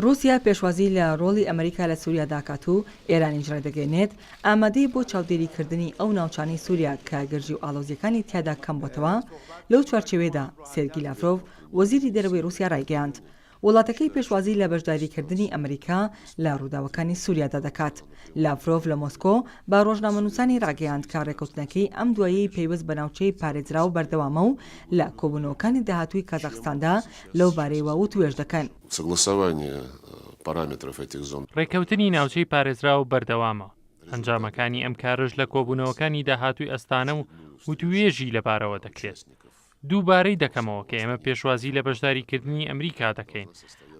رووسیا پێشوازی لە ڕۆڵی ئەمریکا لە سووریا داکات و ئێرانیش ڕێدەگەێنێت ئامادەی بۆ چاودێریکردنی ئەو ناوچانی سووریا کە گرژی و ئاڵۆزیەکانی تیادا کەم بۆتەوە. لەو چوارچێوێدا سێرگی لافرۆڤ وەزیری دەرەوەی رووسیا ڕایگەیاند وڵاتەکەی پێشوازی لە بەشداریکردنی ئەمریکا لە ڕووداوەکانی سووریادا دەکات. لافرۆڤ لە مۆسکۆ با ڕۆژنامەنووسانی ڕاگەیاند کە ڕێکەوتنەکەی ئەم دوایەی پێویست بە ناوچەی پارێزراو بەردەوامە و لە کۆبوونەوەکانی داهاتووی کازاخستاندا لەو بارەیەوە وتوێژ دەکەن. ڕێکەوتنی ناوچەی پارێزراو بەردەوامە. ئەنجامەکانی ئەم کارش لە کۆبوونەوەکانی داهاتووی ئەستانە و وتوێژی لەبارەوە دەکرێت. دووبارەی دەکەمەوە کە ئێمە پێشوازی لە بەشداریکردنی ئەمریکا دەکەین.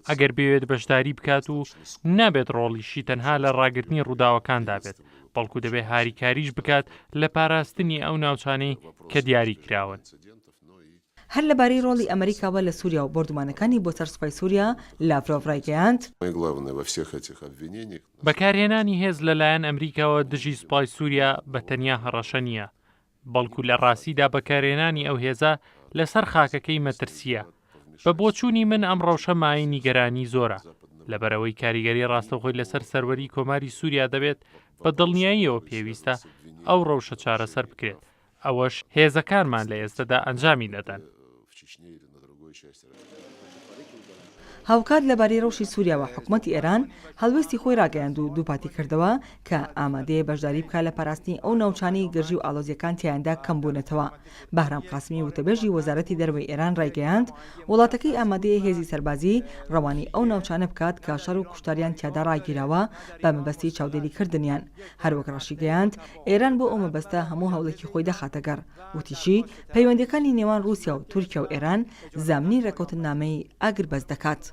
ئەگەر بێوێت بەشداری بکات و نابێت ڕۆڵیشی تەنها لە ڕاگررتنی ڕووداوەکاندا بێت، بەڵکو دەبێت هاریکاریش بکات لە پاراستنی ئەو ناوچانەی کە دیاری کراون. هەر لەبارەی ڕۆڵی ئەمریکاوە لە سووریا و بردومانەکانی بۆ سەرسوپای سووریا لافرۆڤ ڕایگەیاند بەکارهێنانی هێز لەلایەن ئەمریکاوە دژی سوپای سووریا بە تەنیا هەڕەشە نییە، بەڵکو لە ڕاستیدا بەکارهێنانی ئەو هێزە لەسەر خاکەکەی مەترسیە. بە بۆچوونی من ئەم ڕەوشە مای نیگەرانی زۆرە لەبەرەوەی کاریگەری ڕاستەوخۆی لەسەر سەروەری کۆماری سووریا دەبێت بە دڵنیاییەوە پێویستە ئەو ڕەوشە چارەسەر بکرێت. ئەوەش هێزەکانمان لە ئێستادا ئەنجامی دەدەن. هاوکات لەبارەی ڕەوشی سووریا و حکوومەتی ئێران هەڵوێستی خۆی ڕاگەیاند و دووپاتی کردەوە کە ئامادەیە بەشداری بکات لە پاراستنی ئەو ناوچانی گەژی و ئاڵۆزیەکان تیایاندا کەم بوونەتەوە. بەهرام قاسمی وتەبێژی وەزارەتی دەرەوەی ئێران ڕایگەیاند وڵاتەکەی ئامادەیە هێزی سەربازی ڕەوانی ئەو ناوچانە بکات کە شەڕ و کوشتاریان تیادا ڕاگیراوە بە مەبەستی چاودێریکردنیان. هەروەک ڕاشیگەیاند ئێران بۆ ئەو مەبەستە هەموو هەوڵێکی خۆی دەخاتەگەر. وتیشی پەیوەندیەکانی نێوان رووسیا و تورکیا و ئێران زامنی ڕێکەوتنامەی ئاگر بەس دەکات.